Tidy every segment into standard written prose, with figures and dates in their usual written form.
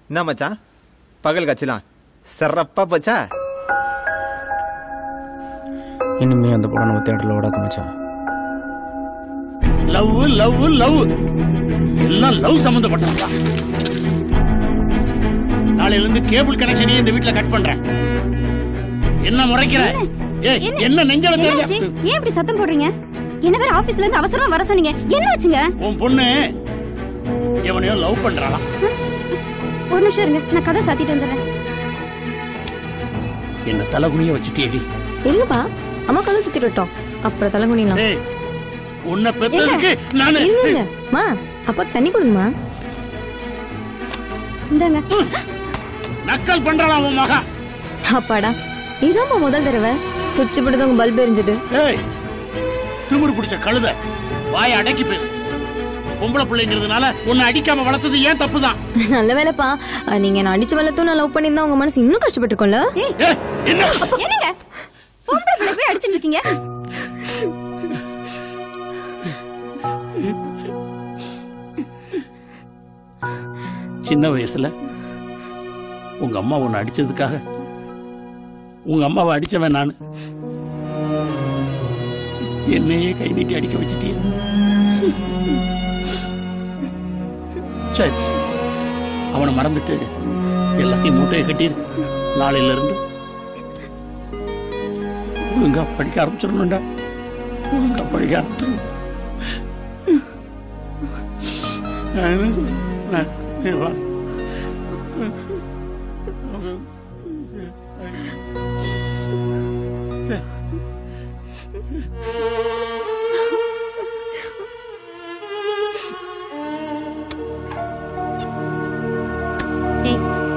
என்ன மச்சான் பகல் காய்ச்சலாம் சிறப்பா போச்சா? இனிமே அந்த படம் நம்ம தேட்டரில் ஓடாத மச்சான். லவ் லவ் லவ் எல்லாம் லவ் சம்பந்தப்பட்டதா? நாளையில இருந்து கேபிள் கனெக்ஷனையும் இந்த வீட்டுல கட் பண்றேன். என்ன முறைக்கிற? என்ன நெஞ்சல தெரிஞ்சு ஏன் இப்படி சத்தம் போடுறீங்க? என்ன வேற ஆபீஸ்ல இருந்து அவசரமா வர சொன்னீங்க, என்ன ஆச்சுங்க? உன் பொண்ணு எவனையோ லவ் பண்றாளா? ஒரு நிமிஷம் இருங்க, நான் கதை சாத்திட்டு வந்துடுறேன். என்ன தலைகுனிய வச்சுட்டேடி. இருங்கப்பா, அம்மா கதை சுத்திட்டு விட்டோம், அப்புறம் தலைகுனிலாம். உன்னை பெத்ததுக்கு நானு. இருங்க மா, அப்பா தண்ணி கொடுங்கம்மா. இந்தாங்க. நக்கல் பண்றாளா உன் மகா? அப்பாடா, இதாம்மா முதல் தடவை சுவிட்ச் போட்டு உங்க பல்ப் எரிஞ்சது. ஏய், திமிரு பிடிச்ச கழுத, வாயை அடக்கி பேசு. பொம்பளை பிள்ளைங்கிறதுனால உன்னை அடிக்காம வளர்த்தது ஏன் தப்புதான். நல்ல வேலைப்பா, நீங்க என்ன அடிச்சு வளர்த்தும் நான் லவ் பண்ணியிருந்தா உங்க மனசு இன்னும் கஷ்டப்பட்டுருக்கோம்ல. என்னங்க பொம்பளை பிள்ளை போய் அடிச்சிட்டு இருக்கீங்க? சின்ன வயசுல உங்க அம்மா உன்னை அடிச்சதுக்காக உங்க அம்மாவை அடிச்சவன் நானு. என்னையே கை நீட்டி அடிக்க வச்சுட்டிய. சரி, அவனை மறந்துட்டு எல்லாத்தையும் மூட்டையை கட்டியிருக்கு. நாளையில இருந்து ஒழுங்கா படிக்க ஆரம்பிச்சிடணும்டா. ஒழுங்கா படிக்க ஆரம்பிச்சிடணும்.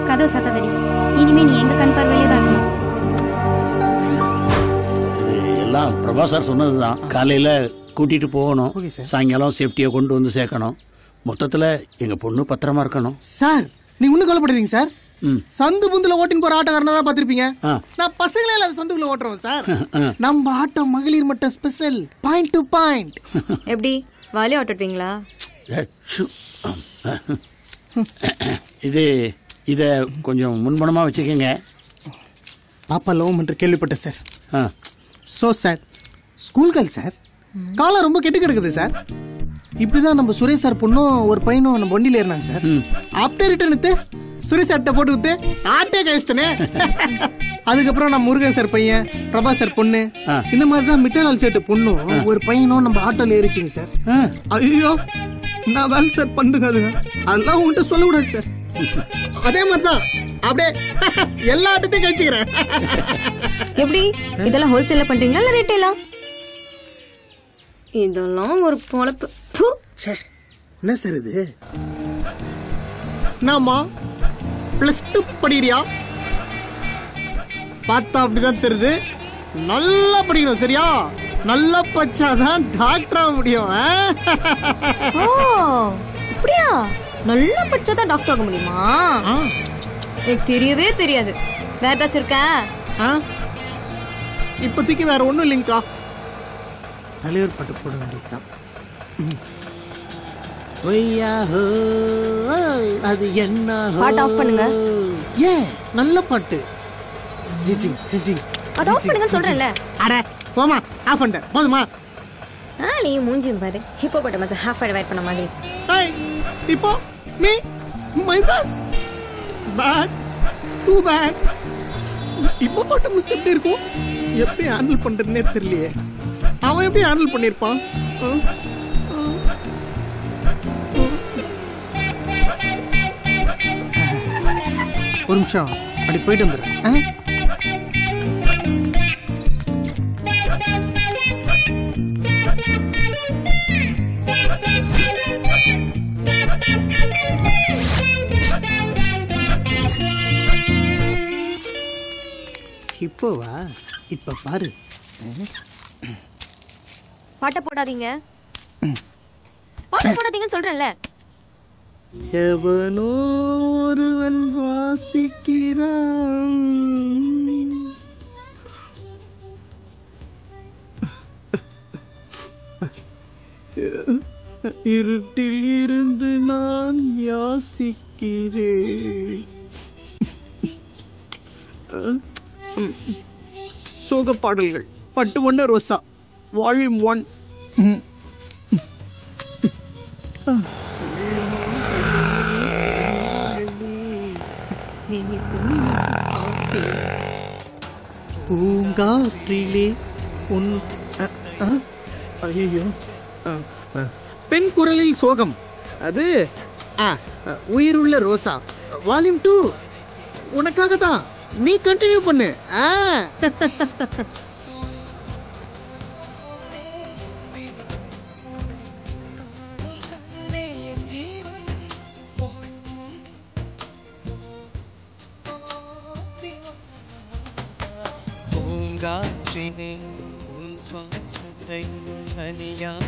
கதவு சாத்தாதடி, இனிமே நீ எங்க கண் பார்வையிலே தான் இருக்கணும். எல்லாம் பிரபா சார் சொன்னதுதான். காலையில கூட்டிட்டு போகணும், சாயங்காலம் சேஃப்டியா கொண்டு வந்து சேர்க்கணும். மொத்தத்துல எங்க பொண்ணு பத்திரமா இருக்கணும். சார் நீ ஒண்ணு கவலைப்படாதீங்க சார். சந்து புந்துல ஓட்டின் போற ஆட்டோக்காரனா பாத்திருப்பீங்க. நான் பசங்களே இல்லாத சந்துக்குள்ள ஓட்டுறோம் சார். நம்ம ஆட்டோ மகளிர் மட்டும் ஸ்பெஷல், பாயிண்ட் டு பாயிண்ட். எப்படி வாலி ஓட்டுவீங்களா? இத கொஞ்சம் முன்பணமா வச்சுக்கோங்க. பாப்பா லவ் பண்ற கேள்விப்பட்டேன் sir. So sir, school girl sir, காலம் ரொம்ப கெட்டு கிடக்குது சார். இப்படிதான் நம்ம சுரேஷ் சார் பொண்ணும் ஒரு பையனும் நம்ம வண்டியில ஏறினாங்க சார். ஆப்டர் ரிட்டர்ன் சுரேஷ் சார்ட்ட போட்டு விட்டு ஆட்டே கழிச்சிட்டனே. அதுக்கப்புறம் நான் முருகன் சார் பையன், பிரபா சார் பொண்ணு, இந்த மாதிரிதான் மிட்டலால் சேட்டு பொண்ணும் ஒரு பையனும் நம்ம ஆட்டோல ஏறிச்சிங்க சார். ஐயோ, நான் வேலை சார் பண்ணுங்க, அதெல்லாம் உங்ககிட்ட சொல்லக்கூடாது சார். அதே மாதிரிதான் அப்படியே எல்லா ஆட்டத்தையும் கழிச்சுக்கிறேன். எப்படி இதெல்லாம் ஹோல்சேல்ல பண்றீங்களா இல்ல ரீட்டைலா? இதெல்லாம் ஒரு பொழப்பு. என்ன சார் இது? நாமா +2 படிக்கிறியா? பார்த்தா அப்படிதான் தெரியுது. நல்லா படிக்கணும் சரியா? நல்லா படிச்சாதான் டாக்டர் ஆக முடியும். அப்படியா? நல்லா படிச்சாதான் டாக்டர் ஆக முடியுமா? எனக்கு தெரியவே தெரியாது. வேற ஏதாச்சும் இருக்கா? இப்போதைக்கு வேற ஒண்ணும் இல்லைங்கக்கா. தலைவர் பாட்டு போட வேண்டியதுதான். அது என்ன பாட்டு ஆஃப் பண்ணுங்க. ஏன் நல்ல பாட்டு. ஜிஜி ஜிஜி அது ஆஃப் பண்ணுங்க சொல்றேன்ல. அட போமா, ஆஃப் பண்ண போதுமா? நீ மூஞ்சியும் பாரு, ஹிப்போபோட்டமஸ் ஹாஃப் வெயிட் பண்ண மாதிரி. ஏய் இப்போ மீ மை பாஸ் பேட் டூ பேட். ஹிப்போபோட்டமஸ் எப்படி இருக்கும்? எப்படி ஹேண்டில் பண்றதுன்னே தெரியலையே. அவன் எப்படி ஹேண்டில் பண்ணிருப்பான்? ஒரு நிமிஷம் அப்படி போயிட்டு வந்துடுறேன். இப்போவா? இப்ப பாரு. பாட்ட போடாதீங்க, பாட்ட போடாதீங்கன்னு சொல்றேன்ல. எவனோ ஒருவன் வாசிக்கிறான். இருட்டில் இருந்து நான் யாசிக்கிறேன். சோக பாடல்கள் பட்டு ஒன்று ரோசா வால்யூம் 1. பூங்காற்றிலே உன் ஐயோ பெண் குரலில் சோகம் அது உயிருள்ள ரோசா வால்யூம் 2 உனக்காக தான். நீ கண்டினியூ பண்ணு. பூங்காற்றினே உன் சுவாசத்தை அணியாக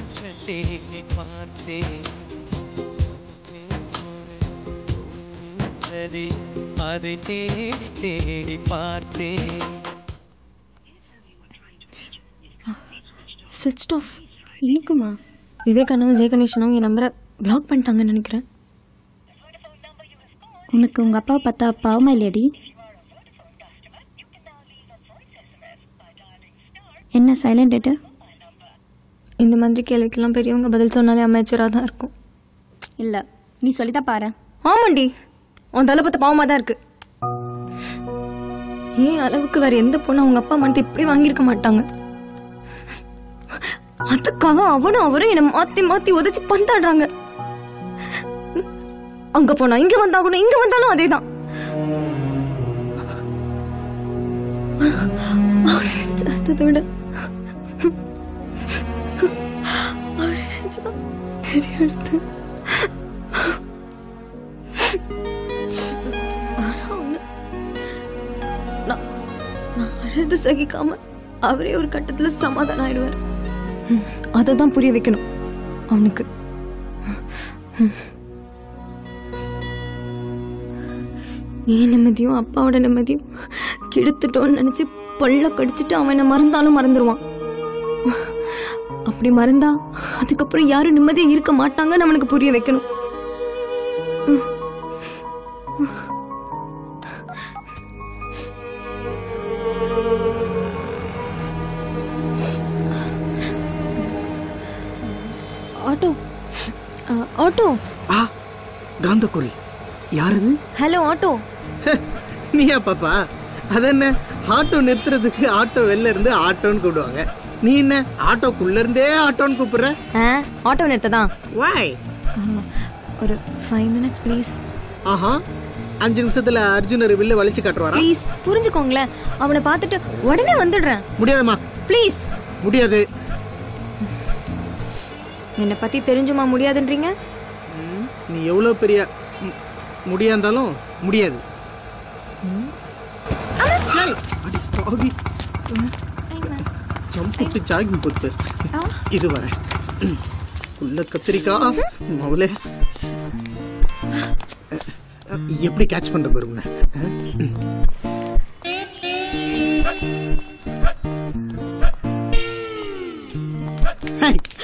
தேடி பார்த்தேன். அதை தேடி தேடி பார்த்தேன். ஸ்விட்ச் ஆஃப். இன்னைக்குமா? விவேகானந்தும் ஜெயகணேஷனும் என் நம்பரை பிளாக் பண்ணிட்டாங்கன்னு நினைக்கிறேன். உனக்கு உங்க அப்பா பார்த்தா பாவமா இல்லையடி? என்ன சைலண்ட் டேட்டு? இந்த மாதிரி கேள்விக்கெல்லாம் பெரியவங்க பதில் சொன்னாலே அமைச்சராக தான் இருக்கும். இல்லை, நீ சொல்லித்தான் பாரு. ஆமாண்டி, உன் தலை பார்த்த பாவமாக தான் இருக்கு. ஏன் அளவுக்கு வேற எந்த பொண்ணு அவங்க அப்பா மட்டும் இப்படி வாங்கியிருக்க மாட்டாங்க. அதுக்காக அவரும் என்னை மாத்தி மாத்தி உதச்சி பந்தாடுறாங்க. அங்க போனா இங்க வந்தாகணும், இங்க வந்தாலும் அதேதான். அதை விட அவரை நினைச்சுதான் பெரிய எடுத்து. ஆனா ஒண்ணு, நான் அழுது சகிக்காம அவரே ஒரு கட்டத்துல சமாதானம் ஆயிடுவார். அததான் புரிய வைக்கணும் அவனுக்கு. ஏன் நிம்மதியும் அப்பாவோட நிம்மதியும் கெடுத்துட்டோன்னு நினைச்சு பல்ல கடிச்சிட்டு அவனை மறந்தாலும் மறந்துடுவான். அப்படி மறந்தா அதுக்கப்புறம் யாரும் நிம்மதியா இருக்க மாட்டாங்கன்னு அவனுக்கு புரிய வைக்கணும். Auto auto. காந்தக்குள் யாருது? Hello auto. நீயா பாப்பா? அது என்ன, ஆட்டோ நிறுத்துறதுக்கு ஆட்டோ வெளில இருந்து ஆட்டோன்னு கூப்பிடுவாங்க. நீ என்ன ஆட்டோக்குள்ள இருந்தே ஆட்டோன்னு கூப்பிடுற? ஆட்டோ நிறுத்ததான். வாய் ஒரு 5 minutes ப்ளீஸ். ஆஹா, 5 நிமிஷத்துல அர்ஜுனர் வில்ல வலிச்சு காட்டுவாரா? ப்ளீஸ் புரிஞ்சுக்கோங்களேன். அவனை பார்த்துட்டு உடனே வந்துடுறேன். முடியாதுமா. ப்ளீஸ். முடியாது. என்னை பத்தி தெரிஞ்சுமா முடியாதுன்றீங்க? நீ எவ்வளவு பெரிய முடியாந்தாலும் முடியாது. ஜம்புட்டு ஜாகிங் போட்டு இரு வர உள்ள கத்திரிக்காய் மவளே எப்படி கேட்ச் பண்ற பாருங்க.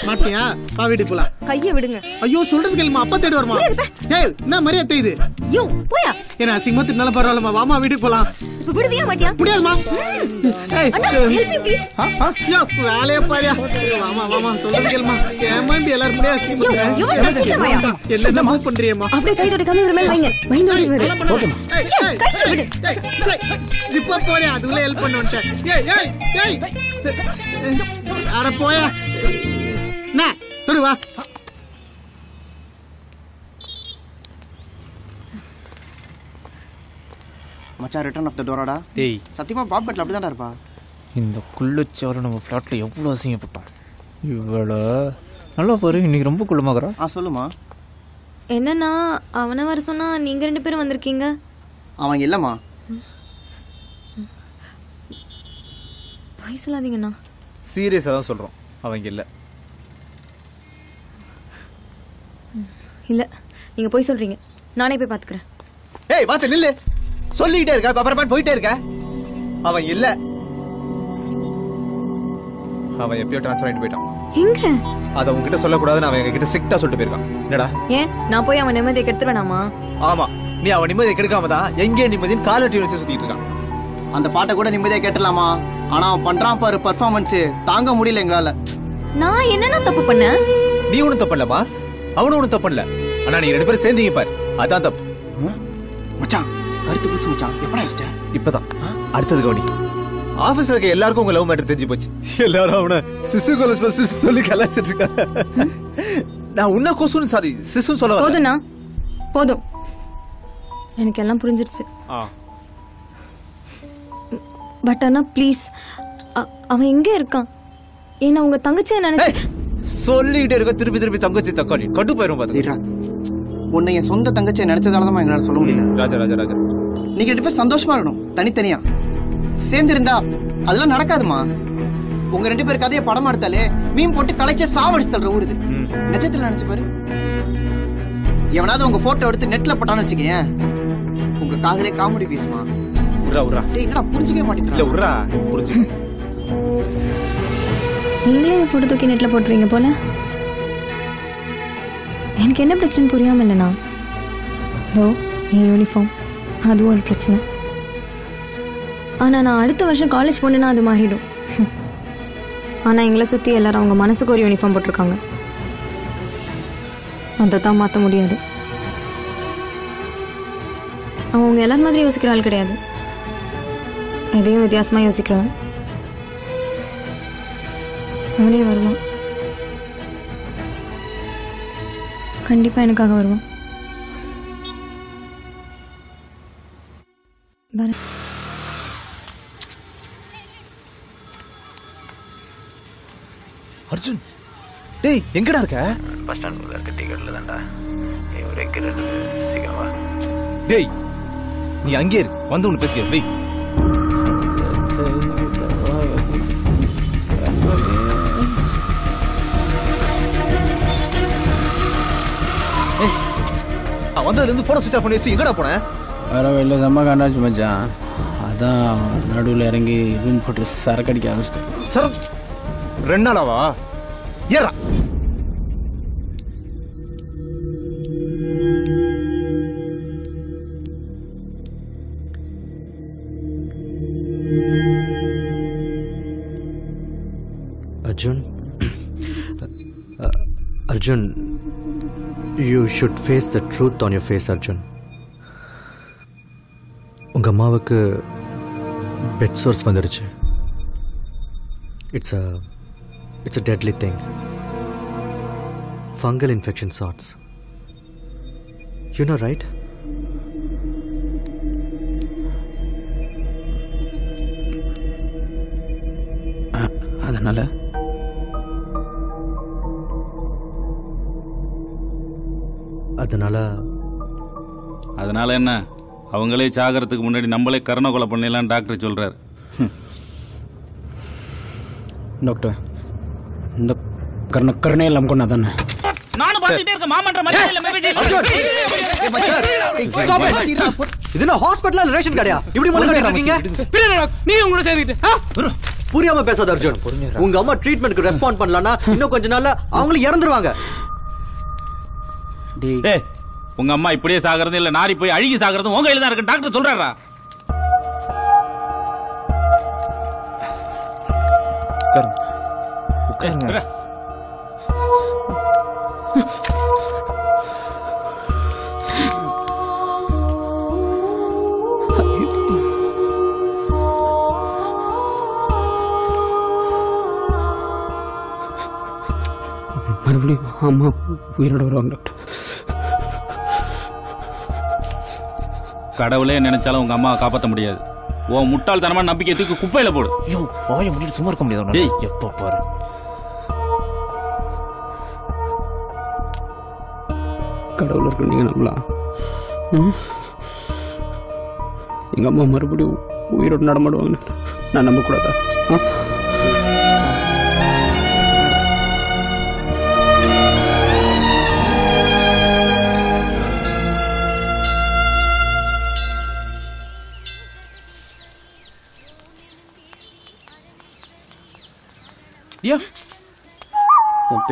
மாட்டியா? வா வீட்டுக்கு போலாம். கையை விடுங்க. ஐயோ சொல்றது கேளுமா, அப்பா தேடி வருமா? ஏய் என்ன மரியாதை தெரியுது? யோ போயா. என்ன அசிங்கமா தின்னால பரவாயில்லமா, வாமா வீட்டுக்கு போலாம். இப்ப விடுவியா மாட்டியா? முடியாதுமா. ஏய் ஹெல்ப் மீ ப்ளீஸ். யோ வேலைய பாரியா. வாமா வாமா சொல்றது கேளுமா. ஏமாந்து எல்லாரும் முடியா அசிங்கமா. என்ன மூவ் பண்றியேமா? அப்படியே கை தொடைக்காம இவர மேல வைங்க. வைங்க ஓகேமா. கை விடு. சிப்பா போறியா, அதுல ஹெல்ப் பண்ணுவன்ட்ட. ஏய் ஏய் ஏய் அட போயா. நா தொடு வா. மச்சான் ரிட்டர்ன் ஆஃப் த டோராடா. டேய் சத்தியமா பாப் கட்ல அப்படிதான்டா இருப்பா. இந்த குள்ளச்சோறு நம்ம ஃப்ளாட்ல எவ்வளோ அசிங்கப்பட்டோம். இவ்வளோ நல்லா பாரு, இன்னைக்கு ரொம்ப குள்ளமாகறா. சொல்லுமா. என்னன்னா அவனை வர சொன்னா நீங்க 2 பேரும் வந்திருக்கீங்க. அவன் இல்லம்மா. போய் சொல்லாதீங்கண்ணா. சீரியஸா தான் சொல்றோம், அவங்க இல்ல. இல்ல நீங்க போய் சொல்றீங்க, நானே போய் பாத்துக்கிறேன். ஏய் பாத்து நில்லு. சொல்லிட்டே இருக்க, அப்புறம் போயிட்டே இருக்க. அவன் இல்ல, அவன் எப்பயோ ட்ரான்ஸ்ஃபர் ஆயிட்டு போயிட்டான். எங்க? அத உன்கிட்ட சொல்லக்கூடாதுன்னு அவன் எங்ககிட்ட ஸ்ட்ரிக்டா சொல்லிட்டு போயிருக்கான். என்னடா? ஏன் நான் போய் அவன் நிம்மதியை கெடுத்துவேனாமா? ஆமா, நீ அவன் நிம்மதியை கெடுக்காம தான் எங்கே நிம்மதின்னு காலட்டி வச்சு சுத்திட்டு இருக்கான். அந்த பாட்டை கூட நிம்மதியா கேட்டலாமா? ஆனா அவன் பண்றான் பாரு பெர்ஃபார்மன்ஸ், தாங்க முடியல எங்களால. நான் என்னன்னா தப்பு பண்ண? நீ ஒண்ணும் தப்பு இல்லமா, அவனும் ஒண்ணும் தப்பு இல்ல. ஆனா நீங்க 2 பேரும் சேர்ந்தீங்க பாரு, அதான் தப்பு. மச்சான் கருத்து புதுசு மச்சான். எப்படா வச்சிட்ட? இப்பதான். அடுத்தது கவனி. ஆபீஸ்ல இருக்க எல்லாருக்கும் உங்க லவ் மேட்டர் தெரிஞ்சு போச்சு. எல்லாரும் அவனை சிசு கொலை சொல்லி கலாச்சிட்டு இருக்காங்க. நான் உன்ன கொசுன்னு சாரி சிசுன்னு சொல்ல வரேன். போதும்னா போதும், எனக்கு எல்லாம் புரிஞ்சிருச்சு. பட் ஆனா ப்ளீஸ் அவன் எங்க இருக்கான்? ஏன்னா உங்க தங்கச்சியை நினைச்சு சொல்லிக்கிட்டே இருக்க திருப்பி திருப்பி தங்கச்சி தக்காளி கட்டு போயிரும் பாத்துக்கிறா. உன்னை என் சொந்த தங்கச்சியை நினைச்சதாலதான் என்னால சொல்ல முடியல. ராஜா ராஜா ராஜா, நீங்க 2 பேரும் சந்தோஷமா இருக்கணும். தனித்தனியா சேர்ந்திருந்தா அதெல்லாம் நடக்காதுமா. உங்க 2 பேர் கதையை படமா எடுத்தாலே மீன் போட்டு கலைச்ச சாவடிச்சு தள்ளுற ஊர் இது. நிஜத்துல நினைச்சு பாரு. எவனாவது உங்க போட்டோ எடுத்து நெட்ல போட்டான்னு வச்சுக்கேன், உங்க காதலே காமெடி பீஸ்மா. உர்ரா உர்ரா. டேய் என்னடா புரிஞ்சுக்கவே மாட்டேங்கற. இல்ல உர்ரா புரிஞ்சு. நீங்களே என் போட்டோ தூக்கி நெட்ல போட்டுறீங்க போல. எனக்கு என்ன பிரச்சனை புரியாம இல்லைண்ணா. இதோ என் யூனிஃபார்ம் அதுவும் ஒரு பிரச்சனை. ஆனா நான் அடுத்த வருஷம் காலேஜ் போனேன்னா அது மாறிடும். ஆனா எங்களை சுத்தி எல்லாரும் அவங்க மனசுக்கு ஒரு யூனிஃபார்ம் போட்டிருக்காங்க. அதை தான் மாற்ற முடியாது. அவங்க எல்லாரும் மாதிரி யோசிக்கிற ஆள் கிடையாது. எதையும் வித்தியாசமா யோசிக்கிறவன். அவனே வருவான், கண்டிப்பா எனக்காக வருவான். அர்ஜுன், டேய் எங்கடா இருக்க? பஸ் ஸ்டாண்ட்ல இருக்க டீ கடையில தான்டா. நீ ஒரு எக்கற சீக்கிரமா. டேய் நீ அங்கே இரு, வந்து ஒன்னு பேசியா. டேய் வந்ததுல இருந்து போன சுவிட்ச் ஆஃப் பண்ணி வச்சு எங்கடா போன? வேற வெளில செம்ம காண்டாச்சு மச்சான். அதான் நடுவில் இறங்கி ரூம் போட்டு சரக்கு அடிக்க ஆரம்பிச்சிட்டேன். சரக்கு 2 நாளாவா? ஏறா. Arjun, you should face the truth on your face, Arjun. உங்க அம்மாவுக்கு பெட் சோர்ஸ் வந்துருச்சு. It's a deadly thing. Fungal infection sorts. You know, right? அதனால என்ன? அவங்களே சாகறதுக்கு முன்னாடி நம்மளே கருணை கொலை பண்ணிடலாம் டாக்டர் சொல்றாரு. டாக்டர், இந்த கருணை எல்லாம் கொண்டா தானே? நானும் பாத்துக்கிட்டே இருக்க மாமன்ற மாதிரி இல்ல மேபி. இது என்ன ஹாஸ்பிடல்ல ரேஷன் கடையா? இப்படி மொழி இருக்கீங்க? நீ உங்களோட சேர்ந்துட்டு புரியாம பேசாத அர்ஜுன். உங்க அம்மா ட்ரீட்மென்ட்க்கு ரெஸ்பாண்ட் பண்ணலனா இன்னும் கொஞ்ச நாள்ல அவங்களே இறந்துருவாங்க. டேய் உங்க அம்மா இப்படியே சாகறது இல்ல நாரி போய் அழுகி சாகறது உங்க கையில தான் இருக்கு டாக்டர் சொல்றாரா? உட்காருங்க. மறுபடியும் அம்மா உயிரோட வருவாங்க டாக்டர். கடவுளே நினைச்சாலும் உங்க அம்மாவை காப்பாற்ற முடியாது. உன் முட்டாள்தனமான நம்பிக்கை தூக்கி குப்பையில போடு. ஐயோ வாயை மூடிட்டு சும்மா இருக்க முடியாது. டேய் எப்ப பாரு கடவுள் இருக்க நீங்க நம்பலாம். எங்க அம்மா மறுபடியும் உயிரோடு நடமாடுவாங்க நான் நம்ப கூடாதா?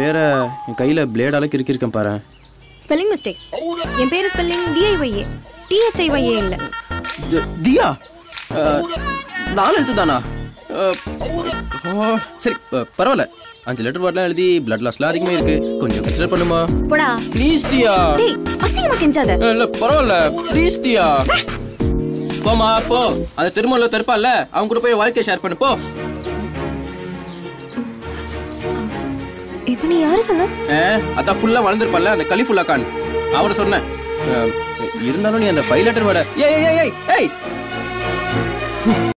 பேரை என் கையில் பிளேடால கிறுக்கிருக்கேன் பாரு. Spelling mistake. என் பேரு ஸ்பெல்லிங் DIYA THIYA இல்ல. தியா 4 எழுத்து தானா? சரி பரவாயில்ல. 5 லெட்டர் வேர்ட்லாம் எழுதி பிளட் லாஸ்லாம் அதிகமாக இருக்கு. கொஞ்சம் கன்சிடர் பண்ணுமா? போடா ப்ளீஸ் தியா. டேய் அசிங்கமா கெஞ்சாத. இல்ல பரவாயில்ல ப்ளீஸ் தியா. போமா போ. அந்த திருமணல தெருப்பால அவங்க கூட போய் வாழ்க்கையை ஷேர் பண்ணு போ. இப்போ நீ யாரு சொன்ன? அதான் ஃபுல்லா வளர்ந்துருப்பால அந்த கலிஃபுல்லா கான் அவரை சொன்னேன். இருந்தாலும் நீ அந்த 5 லெட்டர் வேர்டை ஏய்